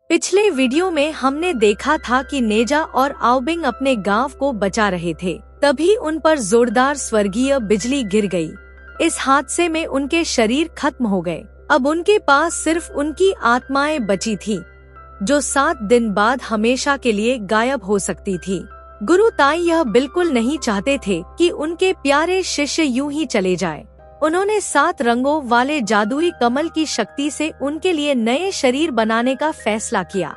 पिछले वीडियो में हमने देखा था कि नेजा और आओबिंग अपने गांव को बचा रहे थे, तभी उन पर जोरदार स्वर्गीय बिजली गिर गई। इस हादसे में उनके शरीर खत्म हो गए। अब उनके पास सिर्फ उनकी आत्माएं बची थी, जो 7 दिन बाद हमेशा के लिए गायब हो सकती थी। गुरु ताई यह बिल्कुल नहीं चाहते थे कि उनके प्यारे शिष्य यूं ही चले जाएं। उन्होंने 7 रंगों वाले जादुई कमल की शक्ति से उनके लिए नए शरीर बनाने का फैसला किया।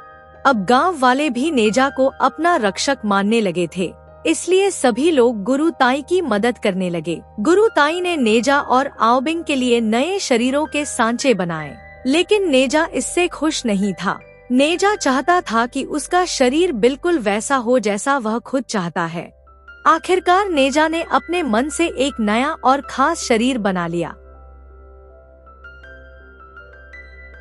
अब गांव वाले भी नेजा को अपना रक्षक मानने लगे थे, इसलिए सभी लोग गुरु ताई की मदद करने लगे। गुरु ताई ने नेजा और आओबिंग के लिए नए शरीरों के सांचे बनाए, लेकिन नेजा इससे खुश नहीं था। नेजा चाहता था कि उसका शरीर बिल्कुल वैसा हो जैसा वह खुद चाहता है। आखिरकार नेजा ने अपने मन से एक नया और खास शरीर बना लिया।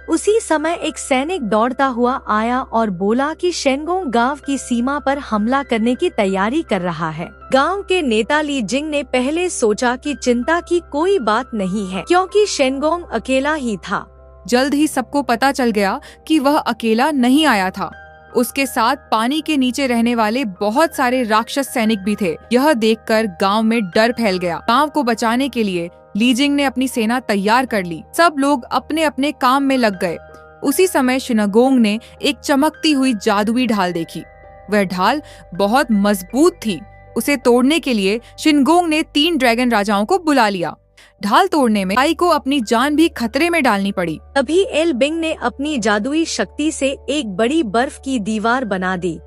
उसी समय एक सैनिक दौड़ता हुआ आया और बोला कि शेनगोंग गांव की सीमा पर हमला करने की तैयारी कर रहा है। गांव के नेता ली जिंग ने पहले सोचा कि चिंता की कोई बात नहीं है, क्योंकि शेनगोंग अकेला ही था। जल्द ही सबको पता चल गया कि वह अकेला नहीं आया था। उसके साथ पानी के नीचे रहने वाले बहुत सारे राक्षस सैनिक भी थे। यह देखकर गांव में डर फैल गया। गांव को बचाने के लिए लीजिंग ने अपनी सेना तैयार कर ली। सब लोग अपने अपने काम में लग गए। उसी समय शिनगोंग ने एक चमकती हुई जादुई ढाल देखी। वह ढाल बहुत मजबूत थी। उसे तोड़ने के लिए शिनगोंग ने 3 ड्रैगन राजाओं को बुला लिया। ढाल तोड़ने में ताई को अपनी जान भी खतरे में डालनी पड़ी। तभी एल बिंग ने अपनी जादुई शक्ति से एक बड़ी बर्फ की दीवार बना दी,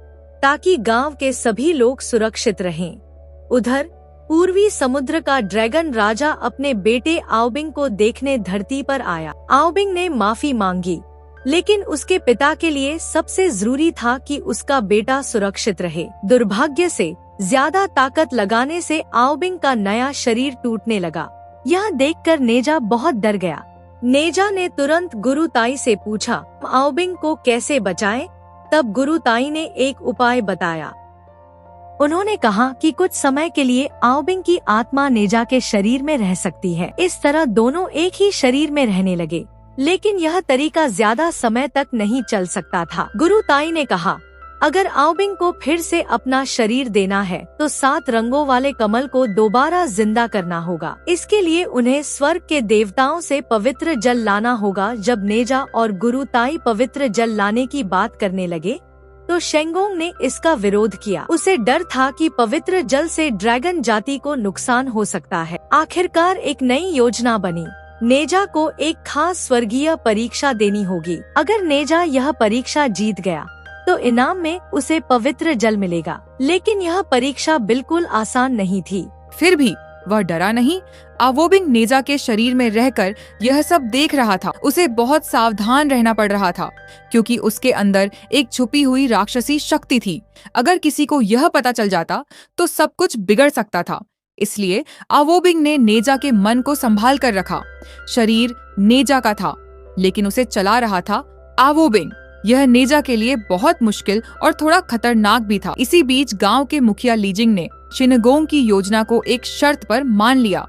ताकि गांव के सभी लोग सुरक्षित रहें। उधर पूर्वी समुद्र का ड्रैगन राजा अपने बेटे आओबिंग को देखने धरती पर आया। आओबिंग ने माफी मांगी, लेकिन उसके पिता के लिए सबसे जरूरी था कि उसका बेटा सुरक्षित रहे। दुर्भाग्य से ज्यादा ताकत लगाने से आओबिंग का नया शरीर टूटने लगा। यह देखकर नेजा बहुत डर गया। नेजा ने तुरंत गुरु ताई से पूछा, आओबिंग को कैसे बचाएं? तब गुरु ताई ने एक उपाय बताया। उन्होंने कहा कि कुछ समय के लिए आओबिंग की आत्मा नेजा के शरीर में रह सकती है। इस तरह दोनों एक ही शरीर में रहने लगे, लेकिन यह तरीका ज्यादा समय तक नहीं चल सकता था। गुरु ताई ने कहा, अगर आओबिंग को फिर से अपना शरीर देना है तो 7 रंगों वाले कमल को दोबारा जिंदा करना होगा। इसके लिए उन्हें स्वर्ग के देवताओं से पवित्र जल लाना होगा। जब नेजा और गुरु ताई पवित्र जल लाने की बात करने लगे तो शेनगोंग ने इसका विरोध किया। उसे डर था कि पवित्र जल से ड्रैगन जाति को नुकसान हो सकता है। आखिरकार एक नई योजना बनी। नेजा को एक खास स्वर्गीय परीक्षा देनी होगी। अगर नेजा यह परीक्षा जीत गया तो इनाम में उसे पवित्र जल मिलेगा। लेकिन यह परीक्षा बिल्कुल आसान नहीं थी। फिर भी वह डरा नहीं। आओबिंग नेजा के शरीर में रहकर यह सब देख रहा था। उसे बहुत सावधान रहना पड़ रहा था, क्योंकि उसके अंदर एक छुपी हुई राक्षसी शक्ति थी। अगर किसी को यह पता चल जाता तो सब कुछ बिगड़ सकता था। इसलिए आओबिंग ने नेजा के मन को संभाल कर रखा। शरीर नेजा का था, लेकिन उसे चला रहा था आओबिंग। यह नेजा के लिए बहुत मुश्किल और थोड़ा खतरनाक भी था। इसी बीच गांव के मुखिया लीजिंग ने शिनगोंग की योजना को एक शर्त पर मान लिया।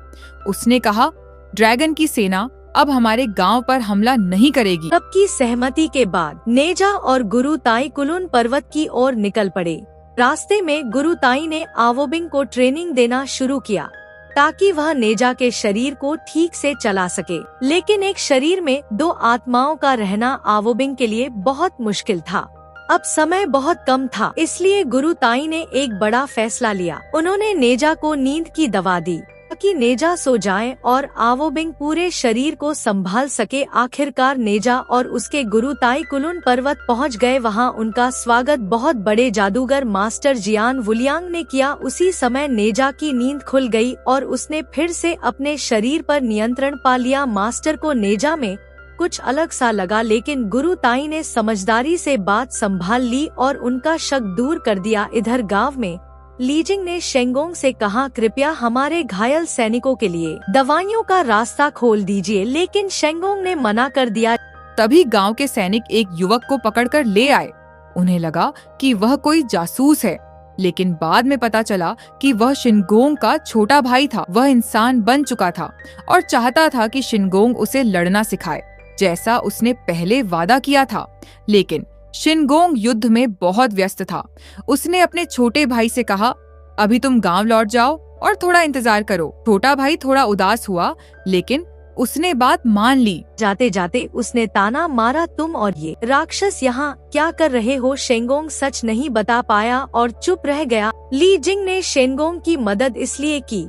उसने कहा, ड्रैगन की सेना अब हमारे गांव पर हमला नहीं करेगी। सबकी सहमति के बाद नेजा और गुरु ताई कुलुन पर्वत की ओर निकल पड़े। रास्ते में गुरु ताई ने आओबिंग को ट्रेनिंग देना शुरू किया, ताकि वह नेजा के शरीर को ठीक से चला सके। लेकिन एक शरीर में 2 आत्माओं का रहना आओबिंग के लिए बहुत मुश्किल था। अब समय बहुत कम था, इसलिए गुरु ताई ने एक बड़ा फैसला लिया। उन्होंने नेजा को नींद की दवा दी, ताकि नेजा सो जाए और आओबिंग पूरे शरीर को संभाल सके। आखिरकार नेजा और उसके गुरु ताई कुलुन पर्वत पहुंच गए। वहां उनका स्वागत बहुत बड़े जादूगर मास्टर जियान वुलियांग ने किया। उसी समय नेजा की नींद खुल गई और उसने फिर से अपने शरीर पर नियंत्रण पा लिया। मास्टर को नेजा में कुछ अलग सा लगा, लेकिन गुरु ताई ने समझदारी से बात संभाल ली और उनका शक दूर कर दिया। इधर गाँव में लीजिंग ने शेनगोंग से कहा, कृपया हमारे घायल सैनिकों के लिए दवाइयों का रास्ता खोल दीजिए, लेकिन शेनगोंग ने मना कर दिया। तभी गांव के सैनिक एक युवक को पकड़कर ले आए। उन्हें लगा कि वह कोई जासूस है, लेकिन बाद में पता चला कि वह शिनगोंग का छोटा भाई था। वह इंसान बन चुका था और चाहता था कि शिनगोंग उसे लड़ना सिखाए, जैसा उसने पहले वादा किया था। लेकिन शिनगोंग युद्ध में बहुत व्यस्त था। उसने अपने छोटे भाई से कहा, अभी तुम गांव लौट जाओ और थोड़ा इंतजार करो। छोटा भाई थोड़ा उदास हुआ, लेकिन उसने बात मान ली। जाते जाते उसने ताना मारा, तुम और ये राक्षस यहाँ क्या कर रहे हो? शेनगोंग सच नहीं बता पाया और चुप रह गया। ली जिंग ने शेनगोंग की मदद इसलिए की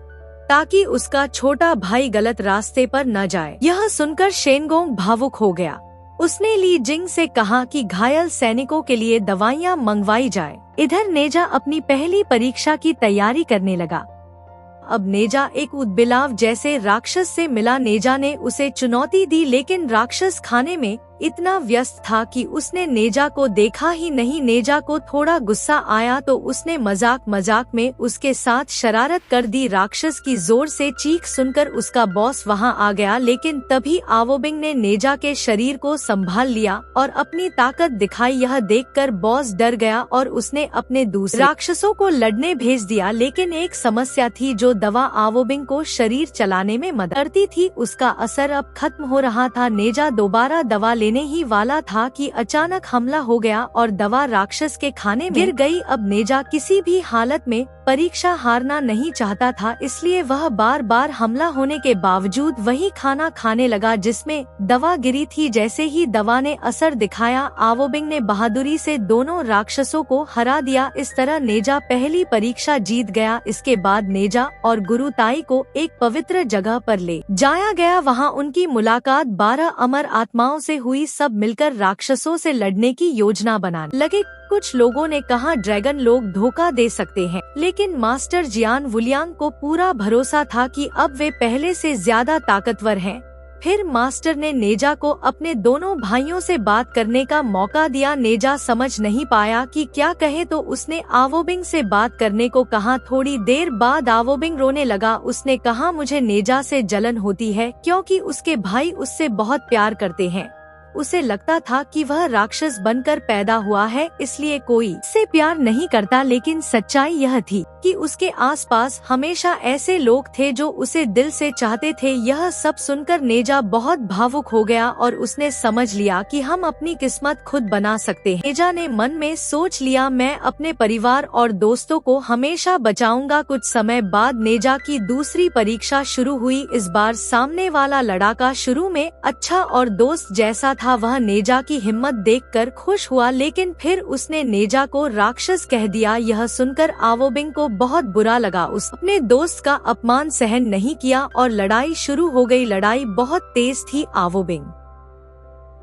ताकि उसका छोटा भाई गलत रास्ते पर न जाए। यह सुनकर शेनगोंग भावुक हो गया। उसने ली जिंग से कहा कि घायल सैनिकों के लिए दवाइयाँ मंगवाई जाए। इधर नेजा अपनी पहली परीक्षा की तैयारी करने लगा। अब नेजा एक उदबिलाव जैसे राक्षस से मिला। नेजा ने उसे चुनौती दी, लेकिन राक्षस खाने में इतना व्यस्त था कि उसने नेजा को देखा ही नहीं। नेजा को थोड़ा गुस्सा आया तो उसने मजाक मजाक में उसके साथ शरारत कर दी। राक्षस की जोर से चीख सुनकर उसका बॉस वहां आ गया, लेकिन तभी आवोबिंग ने नेजा के शरीर को संभाल लिया और अपनी ताकत दिखाई। यह देखकर बॉस डर गया और उसने अपने दूसरे राक्षसों को लड़ने भेज दिया। लेकिन एक समस्या थी, जो दवा आवोबिंग को शरीर चलाने में मदद करती थी, उसका असर अब खत्म हो रहा था। नेजा दोबारा दवा लेने ही वाला था कि अचानक हमला हो गया और दवा राक्षस के खाने में गिर गई। अब नेजा किसी भी हालत में परीक्षा हारना नहीं चाहता था, इसलिए वह बार बार हमला होने के बावजूद वही खाना खाने लगा जिसमें दवा गिरी थी। जैसे ही दवा ने असर दिखाया, आवोबिंग ने बहादुरी से दोनों राक्षसों को हरा दिया। इस तरह नेजा पहली परीक्षा जीत गया। इसके बाद नेजा और गुरु ताई को एक पवित्र जगह पर ले जाया गया। वहां उनकी मुलाकात 12 अमर आत्माओं से हुई। सब मिलकर राक्षसों से लड़ने की योजना बनाने लगे। कुछ लोगों ने कहा ड्रैगन लोग धोखा दे सकते हैं, लेकिन मास्टर जियान वुलियांग को पूरा भरोसा था कि अब वे पहले से ज्यादा ताकतवर हैं। फिर मास्टर ने नेजा को अपने दोनों भाइयों से बात करने का मौका दिया। नेजा समझ नहीं पाया कि क्या कहे, तो उसने आवोबिंग से बात करने को कहा। थोड़ी देर बाद आवोबिंग रोने लगा। उसने कहा, मुझे नेजा से जलन होती है क्योंकि उसके भाई उससे बहुत प्यार करते हैं। उसे लगता था कि वह राक्षस बनकर पैदा हुआ है, इसलिए कोई से प्यार नहीं करता। लेकिन सच्चाई यह थी कि उसके आसपास हमेशा ऐसे लोग थे जो उसे दिल से चाहते थे। यह सब सुनकर नेजा बहुत भावुक हो गया और उसने समझ लिया कि हम अपनी किस्मत खुद बना सकते हैं। नेजा ने मन में सोच लिया, मैं अपने परिवार और दोस्तों को हमेशा बचाऊंगा। कुछ समय बाद नेजा की दूसरी परीक्षा शुरू हुई। इस बार सामने वाला लड़ाका शुरू में अच्छा और दोस्त जैसा था। वह नेजा की हिम्मत देखकर खुश हुआ, लेकिन फिर उसने नेजा को राक्षस कह दिया। यह सुनकर आवोबिंग को बहुत बुरा लगा। उसने अपने दोस्त का अपमान सहन नहीं किया और लड़ाई शुरू हो गई। लड़ाई बहुत तेज थी। आवोबिंग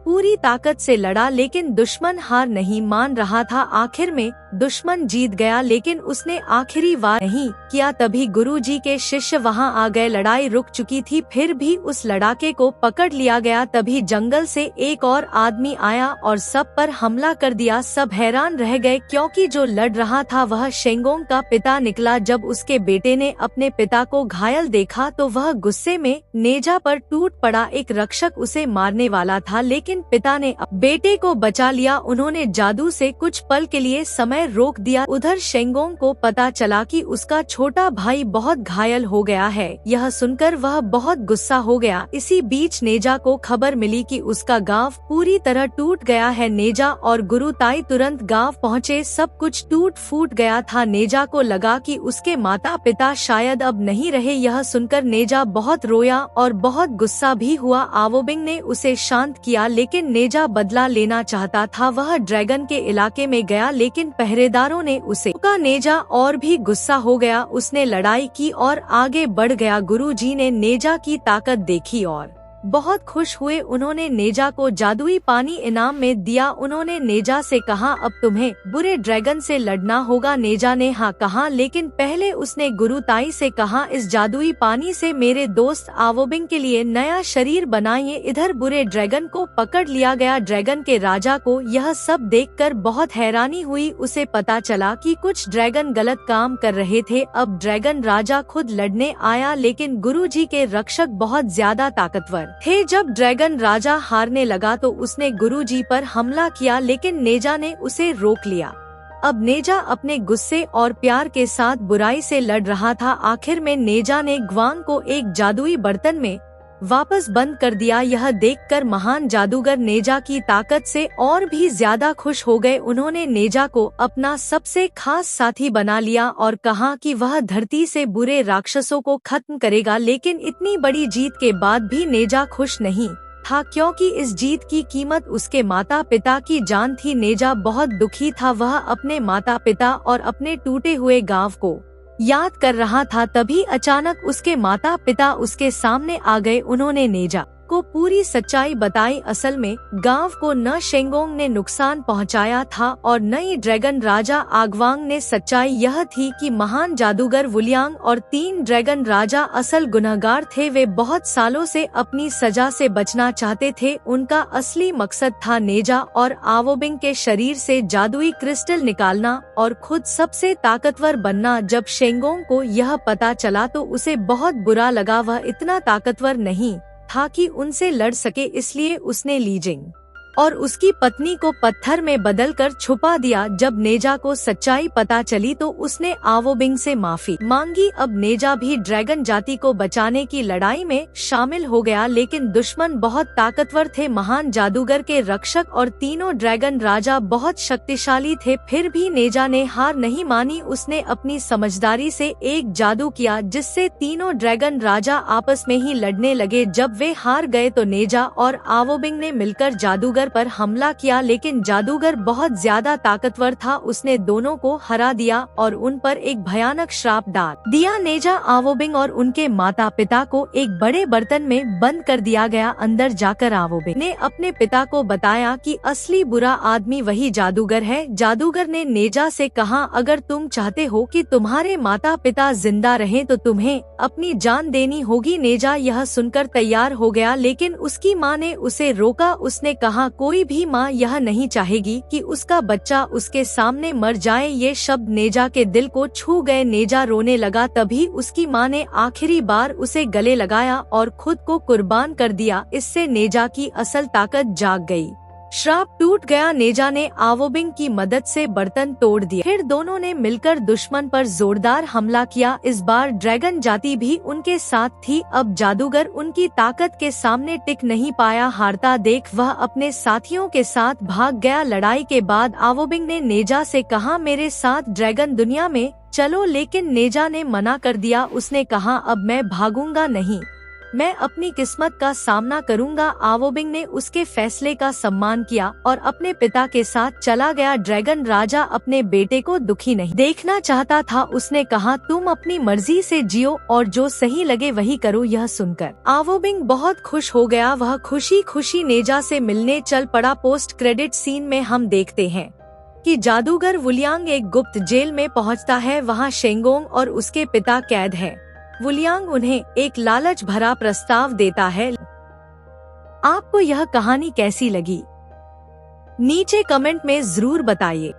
पूरी ताकत से लड़ा, लेकिन दुश्मन हार नहीं मान रहा था। आखिर में दुश्मन जीत गया, लेकिन उसने आखिरी वार नहीं किया। तभी गुरुजी के शिष्य वहां आ गए। लड़ाई रुक चुकी थी, फिर भी उस लड़ाके को पकड़ लिया गया। तभी जंगल से एक और आदमी आया और सब पर हमला कर दिया। सब हैरान रह गए क्योंकि जो लड़ रहा था वह शेंगोंग का पिता निकला। जब उसके बेटे ने अपने पिता को घायल देखा तो वह गुस्से में नेजा पर टूट पड़ा। एक रक्षक उसे मारने वाला था, लेकिन पिता ने बेटे को बचा लिया। उन्होंने जादू से कुछ पल के लिए समय रोक दिया। उधर शेंगोंग को पता चला कि उसका छोटा भाई बहुत घायल हो गया है। यह सुनकर वह बहुत गुस्सा हो गया। इसी बीच नेजा को खबर मिली कि उसका गांव पूरी तरह टूट गया है। नेजा और गुरु ताई तुरंत गांव पहुँचे। सब कुछ टूट फूट गया था। नेजा को लगा कि उसके माता पिता शायद अब नहीं रहे। यह सुनकर नेजा बहुत रोया और बहुत गुस्सा भी हुआ। आवोबिंग ने उसे शांत किया, लेकिन नेजा बदला लेना चाहता था। वह ड्रैगन के इलाके में गया, लेकिन पहरेदारों ने उसे रोका। नेजा और भी गुस्सा हो गया। उसने लड़ाई की और आगे बढ़ गया। गुरुजी ने नेजा की ताकत देखी और बहुत खुश हुए। उन्होंने नेजा को जादुई पानी इनाम में दिया। उन्होंने नेजा से कहा, अब तुम्हें बुरे ड्रैगन से लड़ना होगा। नेजा ने हाँ कहा, लेकिन पहले उसने गुरु ताई से कहा, इस जादुई पानी से मेरे दोस्त आवोबिंग के लिए नया शरीर बनाइए। इधर बुरे ड्रैगन को पकड़ लिया गया। ड्रैगन के राजा को यह सब देखकर बहुत हैरानी हुई। उसे पता चला कि कुछ ड्रैगन गलत काम कर रहे थे। अब ड्रैगन राजा खुद लड़ने आया, लेकिन गुरुजी के रक्षक बहुत ज्यादा ताकतवर थे। जब ड्रैगन राजा हारने लगा तो उसने गुरुजी पर हमला किया, लेकिन नेजा ने उसे रोक लिया। अब नेजा अपने गुस्से और प्यार के साथ बुराई से लड़ रहा था। आखिर में नेजा ने ग्वांग को एक जादुई बर्तन में वापस बंद कर दिया। यह देखकर महान जादूगर नेजा की ताकत से और भी ज्यादा खुश हो गए। उन्होंने नेजा को अपना सबसे खास साथी बना लिया और कहा कि वह धरती से बुरे राक्षसों को खत्म करेगा। लेकिन इतनी बड़ी जीत के बाद भी नेजा खुश नहीं था, क्योंकि इस जीत की कीमत उसके माता पिता की जान थी। नेजा बहुत दुखी था। वह अपने माता पिता और अपने टूटे हुए गांव को याद कर रहा था। तभी अचानक उसके माता पिता उसके सामने आ गए। उन्होंने नेजा को पूरी सच्चाई बताई। असल में गांव को न शेंगोंग ने नुकसान पहुंचाया था और न ही ड्रैगन राजा आगवांग ने। सच्चाई यह थी कि महान जादूगर वुलियांग और 3 ड्रैगन राजा असल गुनहगार थे। वे बहुत सालों से अपनी सजा से बचना चाहते थे। उनका असली मकसद था नेजा और आवोबिंग के शरीर से जादुई क्रिस्टल निकालना और खुद सबसे ताकतवर बनना। जब शेंगोंग को यह पता चला तो उसे बहुत बुरा लगा। वह इतना ताकतवर नहीं था कि उनसे लड़ सके, इसलिए उसने लीजिंग और उसकी पत्नी को पत्थर में बदलकर छुपा दिया। जब नेजा को सच्चाई पता चली तो उसने आवोबिंग से माफी मांगी। अब नेजा भी ड्रैगन जाति को बचाने की लड़ाई में शामिल हो गया, लेकिन दुश्मन बहुत ताकतवर थे। महान जादूगर के रक्षक और तीनों ड्रैगन राजा बहुत शक्तिशाली थे। फिर भी नेजा ने हार नहीं मानी। उसने अपनी समझदारी से एक जादू किया जिससे तीनों ड्रैगन राजा आपस में ही लड़ने लगे। जब वे हार गए तो नेजा और आवोबिंग ने मिलकर जादूगर पर हमला किया, लेकिन जादूगर बहुत ज्यादा ताकतवर था। उसने दोनों को हरा दिया और उन पर एक भयानक श्राप डाल दिया। नेजा, आवोबिंग और उनके माता पिता को एक बड़े बर्तन में बंद कर दिया गया। अंदर जाकर आवोबिंग ने अपने पिता को बताया कि असली बुरा आदमी वही जादूगर है। जादूगर ने नेजा से कहा, अगर तुम चाहते हो कि तुम्हारे माता पिता जिंदा रहें तो तुम्हें अपनी जान देनी होगी। नेजा यह सुनकर तैयार हो गया, लेकिन उसकी माँ ने उसे रोका। उसने कहा, कोई भी माँ यह नहीं चाहेगी कि उसका बच्चा उसके सामने मर जाए। ये शब्द नेजा के दिल को छू गए। नेजा रोने लगा। तभी उसकी माँ ने आखिरी बार उसे गले लगाया और खुद को कुर्बान कर दिया। इससे नेजा की असल ताकत जाग गई। श्राप टूट गया। नेजा ने आवोबिंग की मदद से बर्तन तोड़ दिया। फिर दोनों ने मिलकर दुश्मन पर जोरदार हमला किया। इस बार ड्रैगन जाति भी उनके साथ थी। अब जादूगर उनकी ताकत के सामने टिक नहीं पाया। हारता देख वह अपने साथियों के साथ भाग गया। लड़ाई के बाद आवोबिंग ने नेजा से कहा, मेरे साथ ड्रैगन दुनिया में चलो, लेकिन नेजा ने मना कर दिया। उसने कहा, अब मैं भागूंगा नहीं, मैं अपनी किस्मत का सामना करूंगा। आवोबिंग ने उसके फैसले का सम्मान किया और अपने पिता के साथ चला गया। ड्रैगन राजा अपने बेटे को दुखी नहीं देखना चाहता था। उसने कहा, तुम अपनी मर्जी से जियो और जो सही लगे वही करो। यह सुनकर आवोबिंग बहुत खुश हो गया। वह खुशी खुशी नेजा से मिलने चल पड़ा। पोस्ट क्रेडिट सीन में हम देखते हैं कि जादूगर वुलियांग एक गुप्त जेल में पहुंचता है। वहां शेंगोंग और उसके पिता कैद है। वुलियांग उन्हें एक लालच भरा प्रस्ताव देता है। आपको यह कहानी कैसी लगी? नीचे कमेंट में जरूर बताइए।